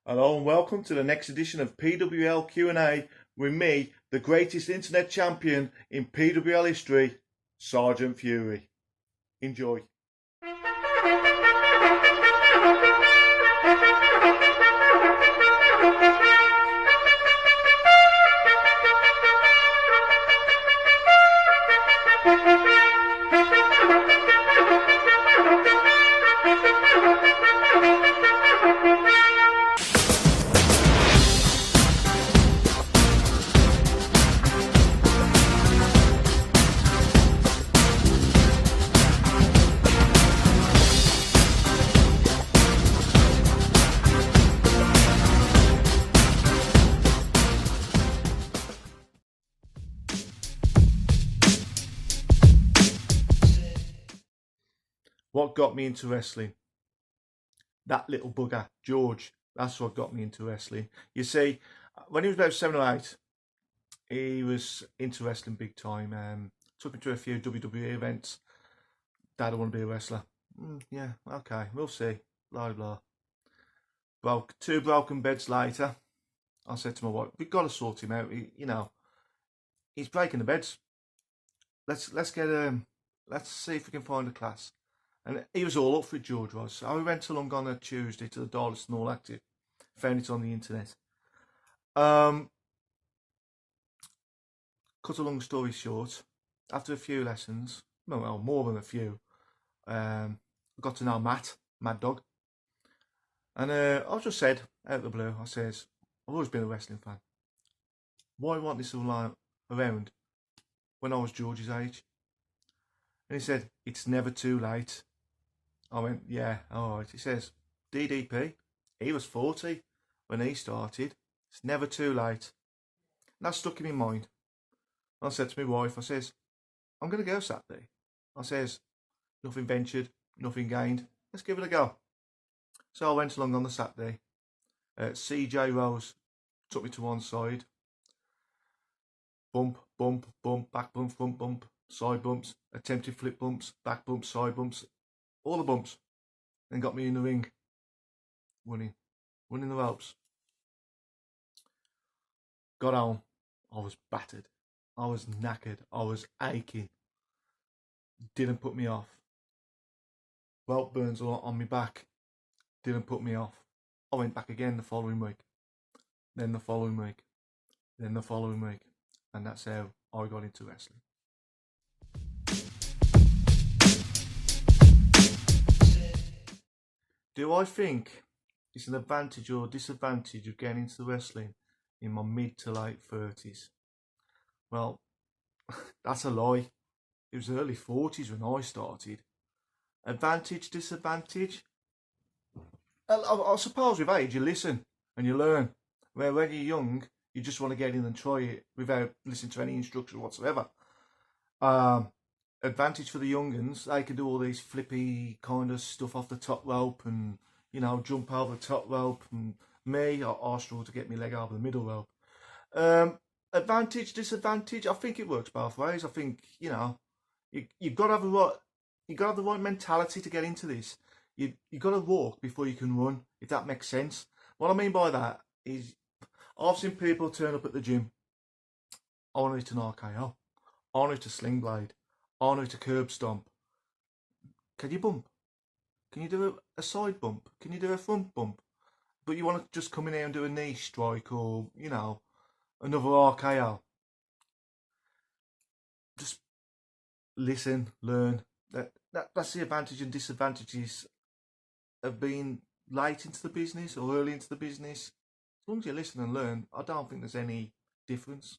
Hello and welcome to the next edition of PWL Q&A with me, the greatest internet champion in PWL history, Sgt.Fury. Enjoy. What got me into wrestling? That little bugger, George. That's what got me into wrestling. You see, when he was about 7 or 8, he was into wrestling big time. Took him to a few WWE events. Dad, I want to be a wrestler. Yeah, okay, we'll see. Blah, blah. Two broken beds later, I said to my wife, we've got to sort him out. He's breaking the beds. Let's see if we can find a class. And he was all up for it, George was. So we went along on a Tuesday to the Darlington All Active. Found it on the internet. Cut a long story short, after a few lessons, well, more than a few, I got to know Matt, Mad Dog. And I just said, out of the blue, I says, I've always been a wrestling fan. Why want this all around when I was George's age? And he said, it's never too late. I went, yeah, all right. He says, DDP, he was 40 when he started. It's never too late. And that stuck in my mind. I said to my wife, I says, I'm going to go Saturday. I says, nothing ventured, nothing gained. Let's give it a go. So I went along on the Saturday. CJ Rose took me to one side. Bump, bump, bump, back bump, front bump, side bumps, attempted flip bumps, back bumps, side bumps. All the bumps, and got me in the ring, winning the ropes. Got home, I was battered, I was knackered, I was aching. Didn't put me off. Welt burns on my back, didn't put me off. I went back again the following week, then the following week, then the following week, and that's how I got into wrestling. Do I think it's an advantage or disadvantage of getting into wrestling in my mid to late 30s? Well, that's a lie. It was early 40s when I started. Advantage, disadvantage? I suppose with age you listen and you learn. Where when you're young, you just want to get in and try it without listening to any instruction whatsoever. Advantage for the young'uns, they can do all these flippy kind of stuff off the top rope and, jump over the top rope. And me, I struggle to get my leg over the middle rope. Advantage, disadvantage, I think it works both ways. I think, you've got to have the right mentality to get into this. You've got to walk before you can run, if that makes sense. What I mean by that is, I've seen people turn up at the gym. I want to hit an RKO. I want to hit a sling blade. I want to hit a curb stomp. Can you bump? Can you do a side bump? Can you do a front bump? But you want to just come in here and do a knee strike or, another RKO. Just listen, learn. That's the advantage and disadvantages of being late into the business or early into the business. As long as you listen and learn, I don't think there's any difference.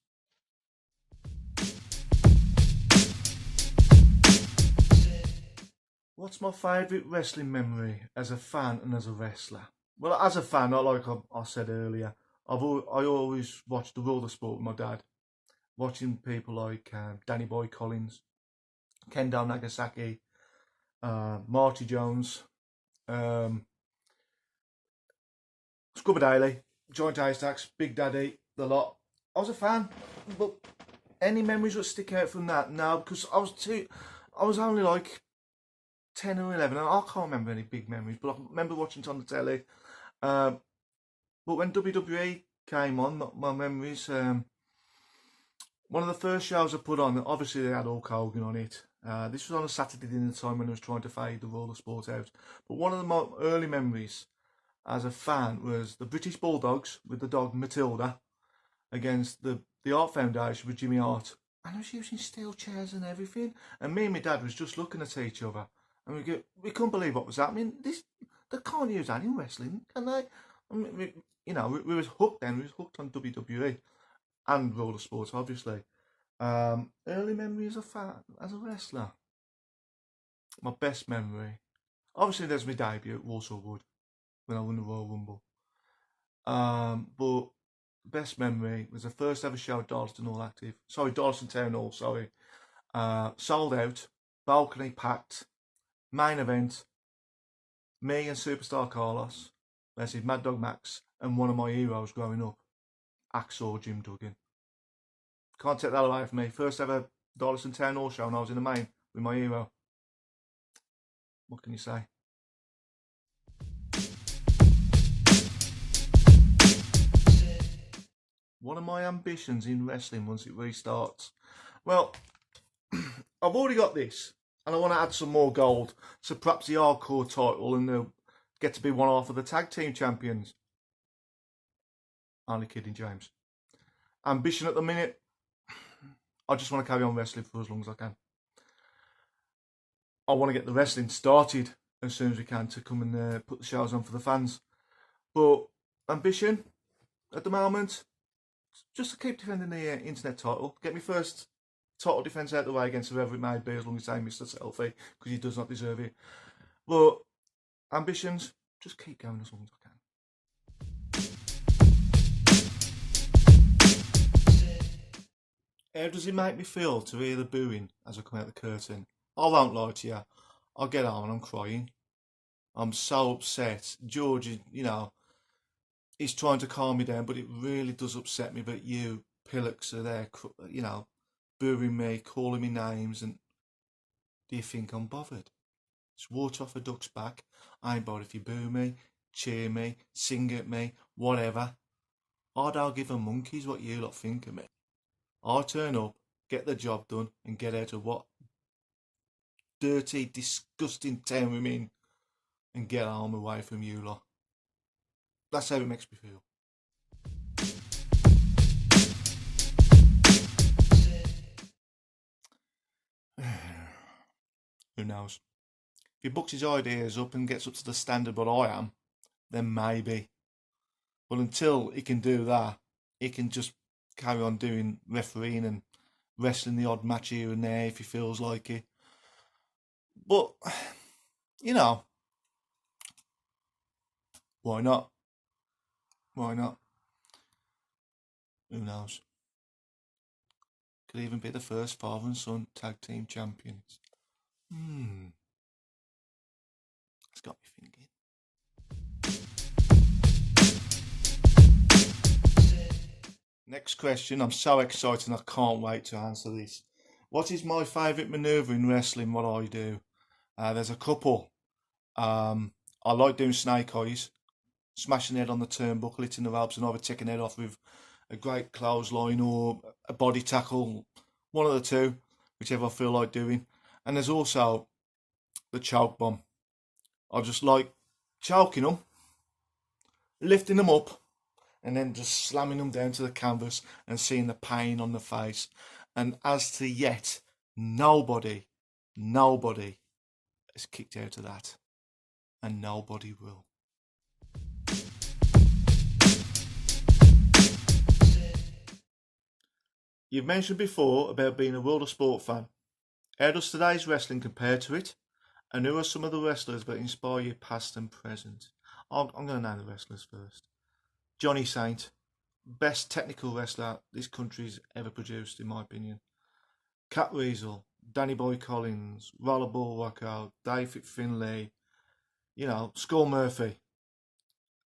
What's my favourite wrestling memory as a fan and as a wrestler? Well, as a fan, like I said earlier, I always watched the world of sport with my dad. Watching people like Danny Boy Collins, Kendo Nagasaki, Marty Jones, Scrubber Daly, Joint Haystacks, Big Daddy, the lot. I was a fan, but any memories that stick out from that? No, because I was only like 10 or 11, and I can't remember any big memories, but I remember watching it on the telly. But when WWE came on, my memories, one of the first shows I put on, obviously they had Hulk Hogan on it. This was on a Saturday dinner time when I was trying to fade the roller sport out. But one of my early memories as a fan was the British Bulldogs with the dog Matilda against the Art Foundation with Jimmy Hart. And I was using steel chairs and everything. And me and my dad was just looking at each other. And we couldn't believe what was happening. They can't use that in wrestling, can they? I mean, we was hooked then. We was hooked on WWE and roller sports, obviously. Early memory as as a wrestler. My best memory. Obviously, there's my debut at Walsall Wood when I won the Royal Rumble. But best memory was the first ever show at Darlaston Town Hall, sorry. Sold out, balcony packed, main event, me and Superstar Carlos versus Mad Dog Max and one of my heroes growing up, Axel Jim Duggan. Can't take that away from me. First ever Darlaston Town Hall show and I was in the main with my hero. What can you say? One of my ambitions in wrestling once it restarts. Well, I've already got this, and I want to add some more gold. So perhaps the hardcore title, and they'll get to be one half of the tag team champions. Only kidding, James. Ambition at the minute, I just want to carry on wrestling for as long as I can. I want to get the wrestling started as soon as we can to come and put the shows on for the fans. But ambition at the moment, just to keep defending the internet title, get me first title defence out the way against whoever it may be, as long as I miss the selfie, because he does not deserve it. But ambitions, just keep going as long as I can. How does it make me feel to hear the booing as I come out the curtain? I won't lie to you. I get home and I'm crying. I'm so upset. George, he's trying to calm me down, but it really does upset me that you pillocks are there, booing me, calling me names, and do you think I'm bothered? It's water off a duck's back. I ain't bothered if you boo me, cheer me, sing at me, whatever. I don't give a monkey's what you lot think of me. I turn up, get the job done, and get out of what dirty, disgusting town we're in, and get home away from you lot. That's how it makes me feel. Who knows? If he books his ideas up and gets up to the standard what I am, then maybe. But until he can do that, he can just carry on doing refereeing and wrestling the odd match here and there if he feels like it. But, why not? Why not? Who knows? Could even be the first father and son tag team champions. It's got me thinking. Next question. I'm so excited and I can't wait to answer this. What is my favourite manoeuvre in wrestling? What I do? There's a couple. I like doing snake eyes, smashing head on the turnbuckle, hitting the ropes, and either taking head off with a great clothesline or a body tackle. One of the two, whichever I feel like doing. And there's also the choke bomb. I just like choking them, lifting them up, and then just slamming them down to the canvas and seeing the pain on the face. And as to yet, nobody is kicked out of that. And nobody will. You've mentioned before about being a World of Sport fan. How does today's wrestling compare to it? And who are some of the wrestlers that inspire you past and present? I'm going to name the wrestlers first. Johnny Saint, best technical wrestler this country's ever produced, in my opinion. Cat Weasel, Danny Boy Collins, Rollerball Rocco, David Finlay, Skull Murphy,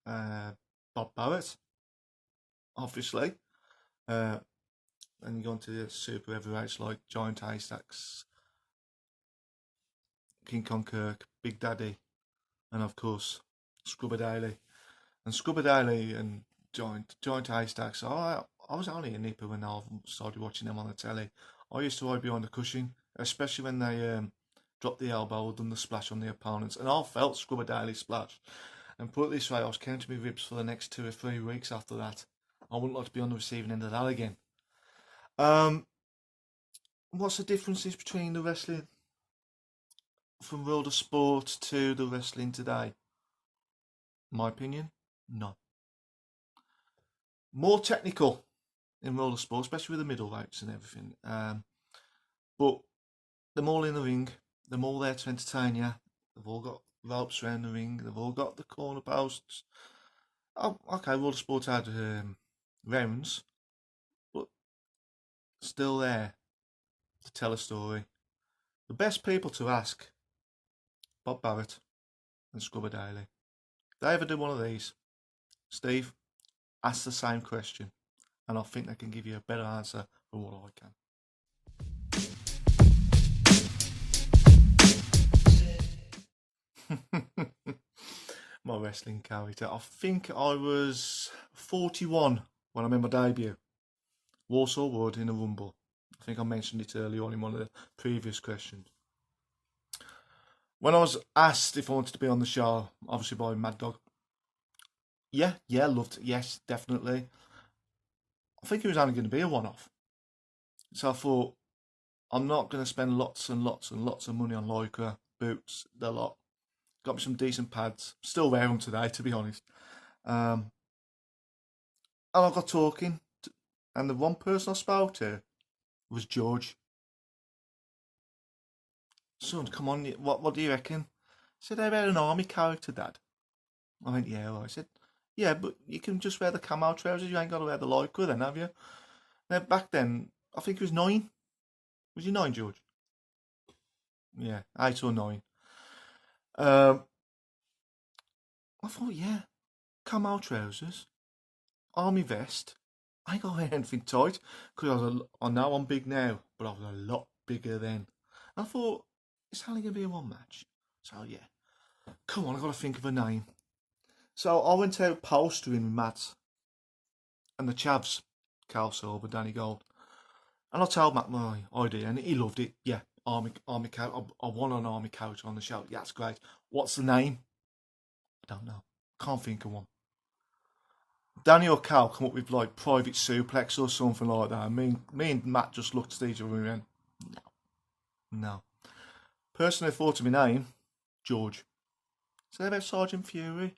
Bob Barrett, obviously. And you go on to the super heavyweights like Giant Haystacks, King Kong Kirk, Big Daddy, and of course Scrubber Daly. And Scrubber Daly and giant haystacks. So I was only a nipper when I started watching them on the telly. I used to hide behind the cushion, especially when they dropped the elbow or done the splash on the opponents, and I felt Scrubber Daily splash. And put it this way, I was counting my ribs for the next 2 or 3 weeks after that. I wouldn't like to be on the receiving end of that again. What's the differences between the wrestling from World of Sport to the wrestling today? My opinion, none. More technical in World of Sport, especially with the middleweights and everything. But they're all in the ring. They're all there to entertain you. They've all got ropes around the ring. They've all got the corner posts. Oh, okay, World of Sport had rounds, but still there to tell a story. The best people to ask, Bob Barrett and Scrubber Daily. If they ever do one of these, Steve, ask the same question, and I think they can give you a better answer than what I can. My wrestling character. I think I was 41 when I made my debut. Warsaw Wood in a Rumble. I think I mentioned it earlier on in one of the previous questions. When I was asked if I wanted to be on the show, obviously by Mad Dog. Yeah, loved it. Yes, definitely. I think it was only going to be a one-off. So I thought, I'm not going to spend lots and lots and lots of money on Lycra, boots, the lot. Got me some decent pads. Still wear them today, to be honest. And I got talking, and the one person I spoke to was George. Son, come on, what do you reckon? He said, "How about an army character, Dad?" I went, "Yeah." Well, I said, "Yeah, but you can just wear the camo trousers. You ain't got to wear the Lycra then, have you?" Now, back then, I think he was 9. Was he 9, George? Yeah, 8 or 9. I thought, yeah, camo trousers, army vest. I ain't got to wear anything tight, because I know I'm big now, but I was a lot bigger then. I thought, it's only going to be a one match. So, yeah, come on, I've got to think of a name. So I went out postering with Matt and the chavs, Carl Silver, Danny Gold. And I told Matt my idea, and he loved it. Yeah, army character. I want an army character on the show. Yeah, that's great. What's the name? I don't know. Can't think of one. Danny or Cal come up with like Private Suplex or something like that. Me and Matt just looked at each other and went, no. Person who thought of my name, George. Say about Sgt.Fury.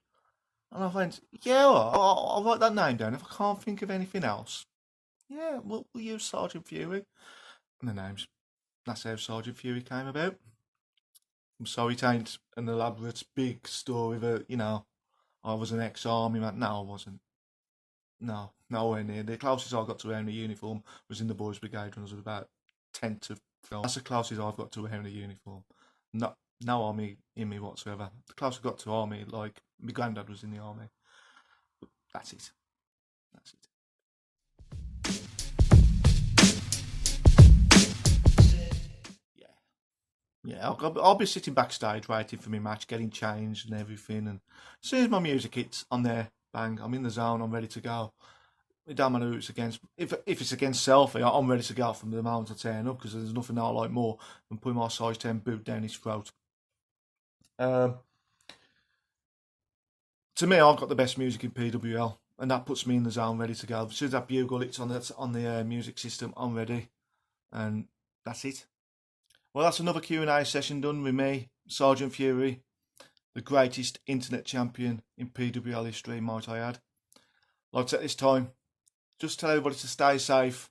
And I went, yeah, I'll write that name down. If I can't think of anything else, yeah, we'll use Sgt.Fury. And the names. That's how Sgt.Fury came about. I'm sorry it ain't an elaborate big story that, I was an ex-army man. No, I wasn't. No, nowhere near. The closest I got to wearing a uniform was in the Boys Brigade when I was about 10 to 12. That's the closest I've got to wearing a uniform. No army in me whatsoever. The closest I got to army, like, my granddad was in the army. But that's it. Yeah, I'll be sitting backstage waiting for my match, getting changed and everything. And as soon as my music hits, I'm there. Bang, I'm in the zone. I'm ready to go. It don't matter who it's against. If it's against Selfie, I'm ready to go from the moment I turn up, because there's nothing I like more than putting my size 10 boot down his throat. To me, I've got the best music in PWL, and that puts me in the zone, ready to go. As soon as that bugle hits on the music system, I'm ready, and that's it. Well, that's another Q&A session done with me, Sgt.Fury, the greatest internet champion in PWL history, might I add. I'd like to take this time, just tell everybody to stay safe,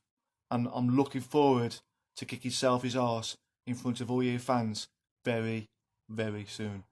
and I'm looking forward to kicking Selfie's arse in front of all you fans very, very soon.